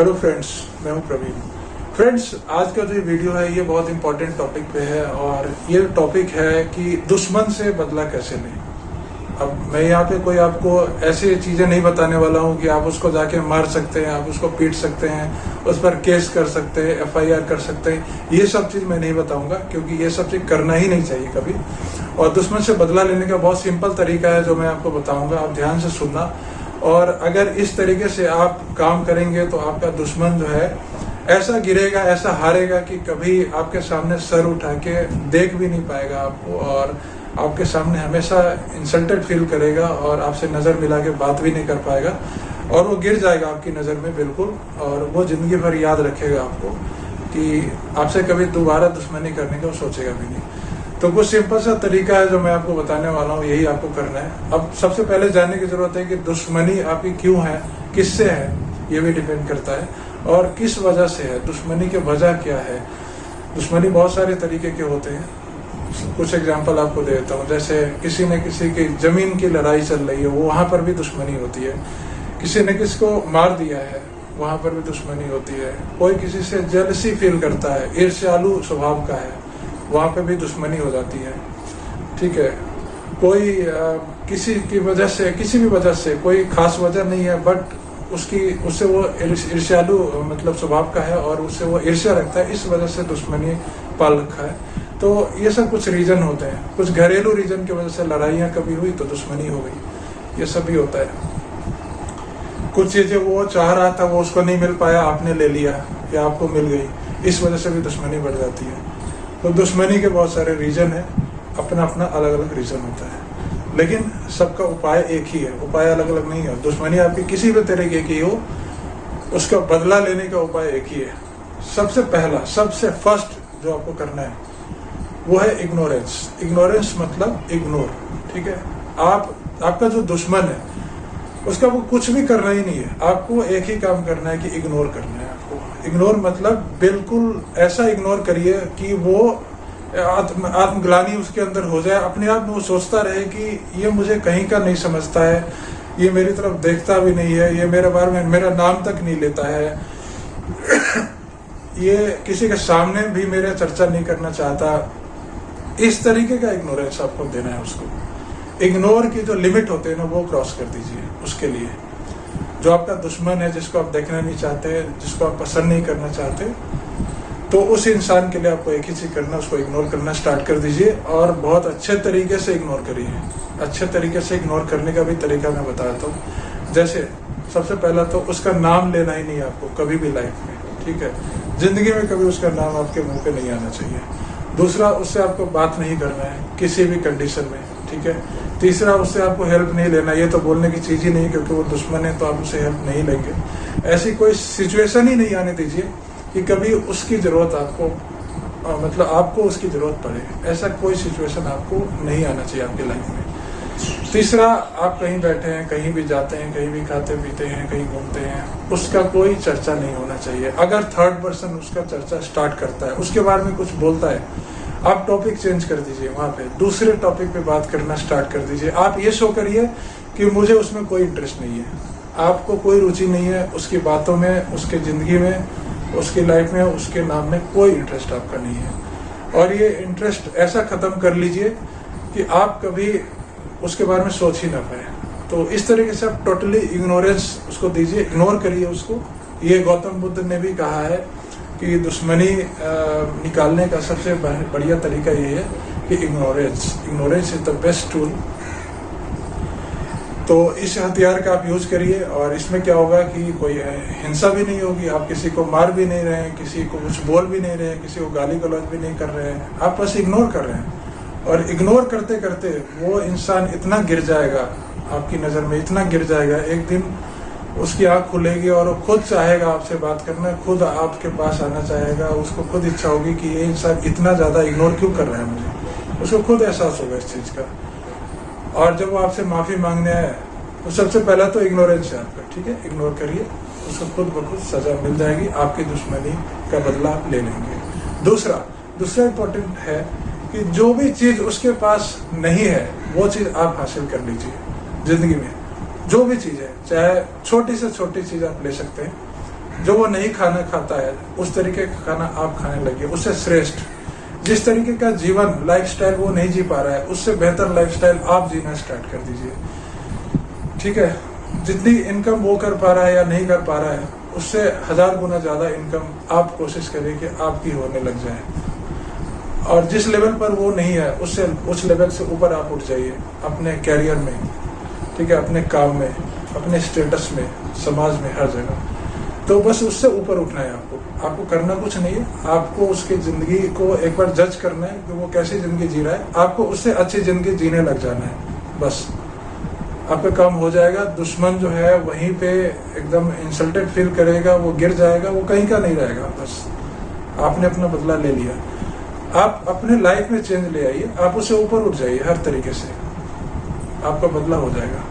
Hello friends, मैं हूं Praveen. Friends, आज का जो वीडियो है ये बहुत इंपॉर्टेंट टॉपिक पे है और ये टॉपिक है कि दुश्मन से बदला कैसे लें। अब मैं यहाँ पे कोई आपको ऐसी चीजें नहीं बताने वाला हूँ कि आप उसको जाके मार सकते हैं, आप उसको पीट सकते हैं, उस पर केस कर सकते हैं, FIR कर सकते हैं। ये सब चीज मैं नहीं बताऊंगा क्योंकि ये सब चीज करना ही नहीं चाहिए कभी। और दुश्मन से बदला लेने का बहुत सिंपल तरीका है जो मैं आपको बताऊंगा, आप ध्यान से सुनना। और अगर इस तरीके से आप काम करेंगे तो आपका दुश्मन जो है ऐसा गिरेगा, ऐसा हारेगा कि कभी आपके सामने सर उठा के देख भी नहीं पाएगा आपको, और आपके सामने हमेशा इंसल्टेड फील करेगा और आपसे नजर मिला के बात भी नहीं कर पाएगा और वो गिर जाएगा आपकी नजर में बिल्कुल। और वो जिंदगी भर याद रखेगा आपको कि आपसे कभी दोबारा दुश्मनी करने का वो सोचेगा भी नहीं। तो कुछ सिंपल सा तरीका है जो मैं आपको बताने वाला हूँ, यही आपको करना है। अब सबसे पहले जानने की जरूरत है कि दुश्मनी आपकी क्यों है, किससे है, ये भी डिपेंड करता है, और किस वजह से है, दुश्मनी की वजह क्या है। दुश्मनी बहुत सारे तरीके के होते हैं। कुछ एग्जांपल आपको दे देता हूँ। जैसे किसी ने किसी की जमीन की लड़ाई चल रही है, वो वहां पर भी दुश्मनी होती है। किसी ने किसी को मार दिया है, वहां पर भी दुश्मनी होती है। कोई किसी से जेलसी फील करता है, ईर्ष्यालु स्वभाव का है, वहां पे भी दुश्मनी हो जाती है। ठीक है, कोई किसी की वजह से, किसी भी वजह से, कोई खास वजह नहीं है, बट उससे वो ईर्ष्यालु मतलब स्वभाव का है और उससे वो ईर्ष्या रखता है, इस वजह से दुश्मनी पाल रखा है। तो ये सब कुछ रीजन होते हैं। कुछ घरेलू रीजन की वजह से लड़ाइयाँ कभी हुई तो दुश्मनी हो गई, ये सब भी होता है। कुछ चीजें वो चाह रहा था, वो उसको नहीं मिल पाया, आपने ले लिया या आपको मिल गई, इस वजह से भी दुश्मनी बढ़ जाती है। तो दुश्मनी के बहुत सारे रीजन है, अपना अपना अलग अलग रीजन होता है, लेकिन सबका उपाय एक ही है, उपाय अलग अलग नहीं है। दुश्मनी आपकी किसी भी तरीके की हो, उसका बदला लेने का उपाय एक ही है। सबसे पहला, सबसे फर्स्ट जो आपको करना है वो है इग्नोरेंस। इग्नोरेंस मतलब इग्नोर। ठीक है, आपका जो दुश्मन है उसका वो कुछ भी करना ही नहीं है, आपको एक ही काम करना है कि इग्नोर करना है। आपको इग्नोर मतलब बिल्कुल ऐसा इग्नोर करिए कि वो आत्मग्लानि उसके अंदर हो जाए, अपने आप में वो सोचता रहे कि ये मुझे कहीं का नहीं समझता है, ये मेरी तरफ देखता भी नहीं है, ये मेरे बारे में मेरा नाम तक नहीं लेता है, ये किसी के सामने भी मेरा चर्चा नहीं करना चाहता। इस तरीके का इग्नोरेंस आपको देना है उसको। इग्नोर की जो लिमिट होते हैं ना, वो क्रॉस कर दीजिए उसके लिए। जो आपका दुश्मन है, जिसको आप देखना नहीं चाहते, जिसको आप पसंद नहीं करना चाहते, तो उस इंसान के लिए आपको एक ही चीज करना, उसको इग्नोर करना स्टार्ट कर दीजिए और बहुत अच्छे तरीके से इग्नोर करिए। अच्छे तरीके से इग्नोर करने का भी तरीका मैं बताता हूँ। जैसे सबसे पहला तो उसका नाम लेना ही नहीं है आपको कभी भी लाइफ में। ठीक है, जिंदगी में कभी उसका नाम आपके मुंह पे नहीं आना चाहिए। दूसरा, उससे आपको बात नहीं करना है किसी भी कंडीशन में। ठीक है, तीसरा, उससे आपको हेल्प नहीं लेना। ये तो बोलने की चीज ही नहीं, क्योंकि वो दुश्मन है तो आप उससे हेल्प नहीं लेंगे। ऐसी कोई सिचुएशन ही नहीं आने दीजिए कि कभी उसकी जरूरत आपको मतलब आपको उसकी जरूरत पड़े। ऐसा कोई सिचुएशन आपको नहीं आना चाहिए आपकी लाइफ में। तीसरा, आप कहीं बैठे हैं, कहीं भी जाते हैं, कहीं भी खाते पीते हैं, कहीं घूमते हैं, उसका कोई चर्चा नहीं होना चाहिए। अगर थर्ड पर्सन उसका चर्चा स्टार्ट करता है, उसके बारे में कुछ बोलता है, आप टॉपिक चेंज कर दीजिए, वहां पे दूसरे टॉपिक पे बात करना स्टार्ट कर दीजिए। आप ये शो करिए कि मुझे उसमें कोई इंटरेस्ट नहीं है, आपको कोई रुचि नहीं है उसकी बातों में, उसके जिंदगी में, उसकी लाइफ में, उसके नाम में कोई इंटरेस्ट आपका नहीं है। और ये इंटरेस्ट ऐसा खत्म कर लीजिए कि आप कभी उसके बारे में सोच ही ना पाए। तो इस तरीके से आप टोटली इग्नोरेंस उसको दीजिए, इग्नोर करिए उसको। ये गौतम बुद्ध ने भी कहा है कि दुश्मनी निकालने का सबसे बढ़िया तरीका ये है कि ignorance is the best tool. तो इस हथियार का आप यूज करिए और इसमें क्या होगा कि कोई हिंसा भी नहीं होगी, आप किसी को मार भी नहीं रहे हैं, किसी को कुछ बोल भी नहीं रहे हैं, किसी को गाली गलौज भी नहीं कर रहे हैं, आप बस इग्नोर कर रहे हैं। और इग्नोर करते करते वो इंसान इतना गिर जाएगा आपकी नजर में, इतना गिर जाएगा, एक दिन उसकी आंख खुलेगी और वो खुद चाहेगा आपसे बात करना, खुद आपके पास आना चाहेगा। उसको खुद इच्छा होगी कि ये इंसान इतना ज्यादा इग्नोर क्यों कर रहा है मुझे, उसको खुद एहसास होगा इस चीज का। और जब वो आपसे माफी मांगने आए तो सबसे पहला तो इग्नोरेंस है आपका। ठीक है, इग्नोर करिए, उसको खुद ब खुद सजा मिल जाएगी, आपकी दुश्मनी का बदला आप ले लेंगे। दूसरा इम्पोर्टेंट है कि जो भी चीज उसके पास नहीं है वो चीज आप हासिल कर लीजिए जिंदगी में। जो भी चीज है, चाहे छोटी से छोटी चीज आप ले सकते हैं, जो वो नहीं खाना खाता है उस तरीके का खाना आप खाने लगिए, उससे श्रेष्ठ। जिस तरीके का जीवन लाइफस्टाइल वो नहीं जी पा रहा है, उससे बेहतर लाइफस्टाइल आप जीना स्टार्ट कर दीजिए। ठीक है, जितनी इनकम वो कर पा रहा है या नहीं कर पा रहा है, उससे 1000 गुना ज्यादा इनकम आप कोशिश करिए कि आपकी होने लग जाए। और जिस लेवल पर वो नहीं है उससे उस लेवल से ऊपर आप उठ जाइए, अपने कैरियर में, ठीक है, अपने काम में, अपने स्टेटस में, समाज में, हर जगह। तो बस उससे ऊपर उठना है आपको करना कुछ नहीं है। आपको उसकी जिंदगी को एक बार जज करना है कि वो कैसी जिंदगी जी रहा है, आपको उससे अच्छी जिंदगी जीने लग जाना है। बस आपका काम हो जाएगा। दुश्मन जो है वहीं पे एकदम इंसल्टेड फील करेगा, वो गिर जाएगा, वो कहीं का नहीं रहेगा। बस आपने अपना बदला ले लिया। आप अपने लाइफ में चेंज ले आइए, आप उससे ऊपर उठ जाइए, हर तरीके से आपका बदला हो जाएगा।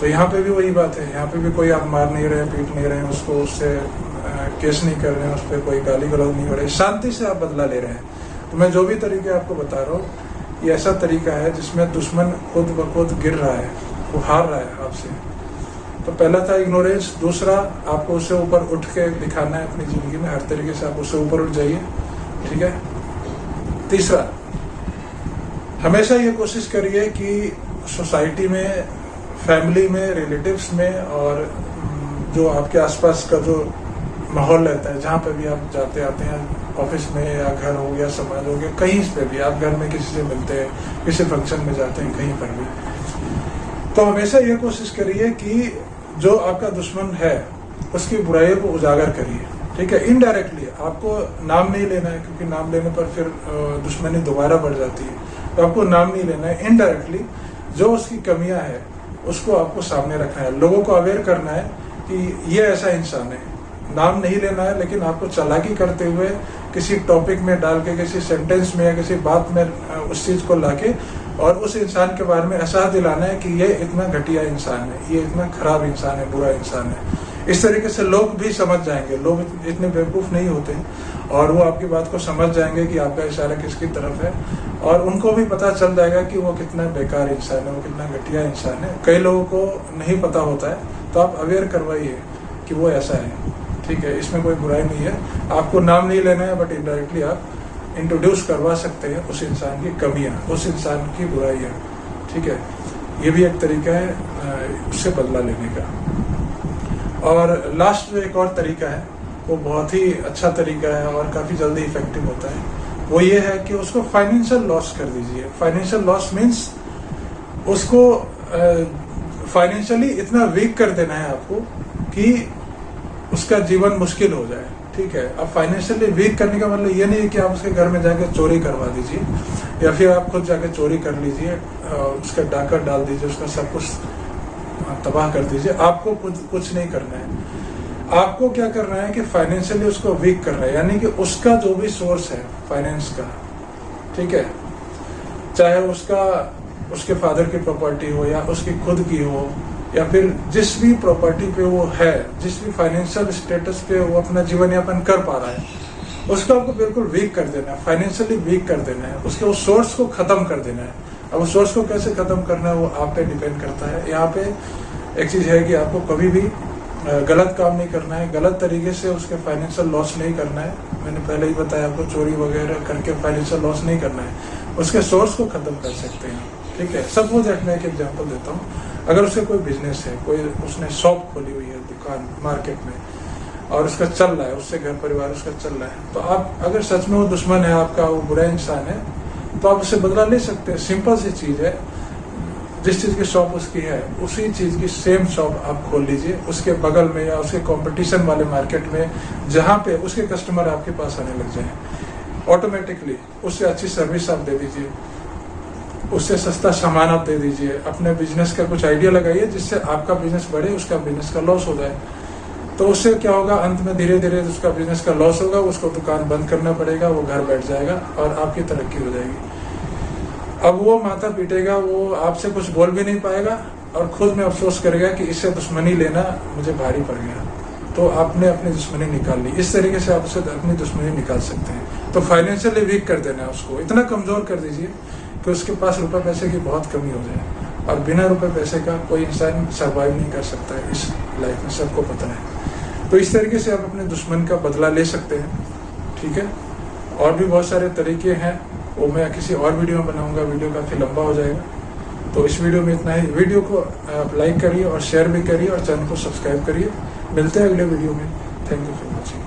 तो यहाँ पे भी वही बात है, यहाँ पे भी कोई आप मार नहीं रहे, पीट नहीं रहे, उसको उससे केस नहीं कर रहे हैं, उस पर कोई गाली गलौज नहीं हो रही, शांति से आप बदला ले रहे हैं। तो मैं जो भी तरीके आपको बता रहा हूँ, ये ऐसा तरीका है जिसमें दुश्मन खुद ब खुद गिर रहा है, वो हार रहा है आपसे। तो पहला था इग्नोरेंस, दूसरा आपको उससे ऊपर उठ के दिखाना है अपनी जिंदगी में, हर तरीके से आप उससे ऊपर उठ जाइए। ठीक है, तीसरा, हमेशा ये कोशिश करिए कि सोसाइटी में, फैमिली में, रिलेटिव्स में और जो आपके आसपास का जो माहौल रहता है, जहाँ पे भी आप जाते आते हैं, ऑफिस में या घर हो गया, समाज हो गया, कहीं पे भी आप घर में किसी से मिलते हैं, किसी फंक्शन में जाते हैं, कहीं पर भी, तो हमेशा ये कोशिश करिए कि जो आपका दुश्मन है उसकी बुराइयों को उजागर करिए। ठीक है, इनडायरेक्टली, आपको नाम नहीं लेना है, क्योंकि नाम लेने पर फिर दुश्मनी दोबारा बढ़ जाती है। तो आपको नाम नहीं लेना है, इनडायरेक्टली जो उसकी कमियां है उसको आपको सामने रखना है, लोगों को अवेयर करना है कि ये ऐसा इंसान है। नाम नहीं लेना है, लेकिन आपको चालाकी करते हुए किसी टॉपिक में डाल के, किसी सेंटेंस में या किसी बात में उस चीज को लाके और उस इंसान के बारे में एहसास दिलाना है कि ये इतना घटिया इंसान है, ये इतना खराब इंसान है, बुरा इंसान है। इस तरीके से लोग भी समझ जाएंगे, लोग इतने बेवकूफ नहीं होते, और वो आपकी बात को समझ जाएंगे कि आपका इशारा किसकी तरफ है, और उनको भी पता चल जाएगा कि वो कितना बेकार इंसान है, वो कितना घटिया इंसान है। कई लोगों को नहीं पता होता है, तो आप अवेयर करवाइए कि वो ऐसा है। ठीक है, इसमें कोई बुराई नहीं है, आपको नाम नहीं लेना है, बट इनडायरेक्टली आप इंट्रोड्यूस करवा सकते हैं उस इंसान की कमियां, उस इंसान की बुराइयां। ठीक है, ये भी एक तरीका है उससे बदला लेने का। और लास्ट जो एक और तरीका है, वो बहुत ही अच्छा तरीका है और काफी जल्दी इफेक्टिव होता है। वो ये है कि उसको फाइनेंशियल लॉस कर दीजिए। फाइनेंशियल लॉस मीन्स उसको फाइनेंशियली इतना वीक कर देना है आपको कि उसका जीवन मुश्किल हो जाए। ठीक है, अब फाइनेंशियली वीक करने का मतलब ये नहीं है कि आप उसके घर में जाके चोरी करवा दीजिए, या फिर आप खुद जाके चोरी कर लीजिए, उसका डाका डाल दीजिए, उसका सब कुछ तबाह कर दीजिए। आपको कुछ नहीं करना है। आपको क्या करना है कि फाइनेंशियली उसको वीक करना है, यानी कि उसका जो भी सोर्स है फाइनेंस का, ठीक है, चाहे उसके फादर की प्रॉपर्टी हो या उसकी खुद की हो, या फिर जिस भी प्रॉपर्टी पे वो है, जिस भी फाइनेंशियल स्टेटस पे वो अपना जीवन यापन कर पा रहा है, उसको आपको बिल्कुल वीक कर देना है, फाइनेंशियली वीक कर देना है, उसके उस सोर्स को खत्म कर देना है। अब उस सोर्स को कैसे खत्म करना है वो आप पे डिपेंड करता है। यहाँ पे एक चीज है कि आपको कभी भी गलत काम नहीं करना है, गलत तरीके से उसके फाइनेंशियल लॉस नहीं करना है। मैंने पहले ही बताया आपको, चोरी वगैरह करके फाइनेंशियल लॉस नहीं करना है, उसके सोर्स को खत्म कर सकते हैं। ठीक है, सपोज मैं एक एग्जांपल देता हूँ, अगर उसका कोई बिजनेस है, कोई उसने शॉप खोली हुई है, दुकान मार्केट में, और उसका चल रहा है, उससे घर परिवार उसका चल रहा है, तो आप अगर सच में वो दुश्मन है आपका, वो बुरा इंसान है, तो आप उससे बदला ले सकते हैं। सिंपल सी चीज है, जिस चीज की शॉप उसकी है उसी चीज की सेम शॉप आप खोल लीजिए उसके बगल में या उसके कंपटीशन वाले मार्केट में, जहां पे उसके कस्टमर आपके पास आने लग जाए। ऑटोमेटिकली उससे अच्छी सर्विस आप दे दीजिए, उससे सस्ता सामान आप दे दीजिए, अपने बिजनेस का कुछ आइडिया लगाइए जिससे आपका बिजनेस बढ़े, उसका बिजनेस का लॉस हो जाए। तो उससे क्या होगा, अंत में धीरे धीरे उसका बिजनेस का लॉस होगा, उसको दुकान बंद करना पड़ेगा, वो घर बैठ जाएगा और आपकी तरक्की हो जाएगी। अब वो माथा पीटेगा, वो आपसे कुछ बोल भी नहीं पाएगा और खुद में अफसोस करेगा कि इससे दुश्मनी लेना मुझे भारी पड़ गया। तो आपने अपनी दुश्मनी निकाल ली। इस तरीके से आप उससे अपनी दुश्मनी निकाल सकते हैं। तो फाइनेंशियली वीक कर देना है उसको, इतना कमजोर कर दीजिए कि उसके पास रुपए पैसे की बहुत कमी हो जाए। और बिना रुपए पैसे का कोई इंसान सर्वाइव नहीं कर सकता है इस लाइफ में, सबको पता है। तो इस तरीके से आप अपने दुश्मन का बदला ले सकते हैं, ठीक है। और भी बहुत सारे तरीके हैं, वो मैं किसी और वीडियो में बनाऊंगा, वीडियो काफ़ी लंबा हो जाएगा। तो इस वीडियो में इतना ही। वीडियो को आप लाइक करिए और शेयर भी करिए और चैनल को सब्सक्राइब करिए। मिलते हैं अगले वीडियो में। Thank you for watching.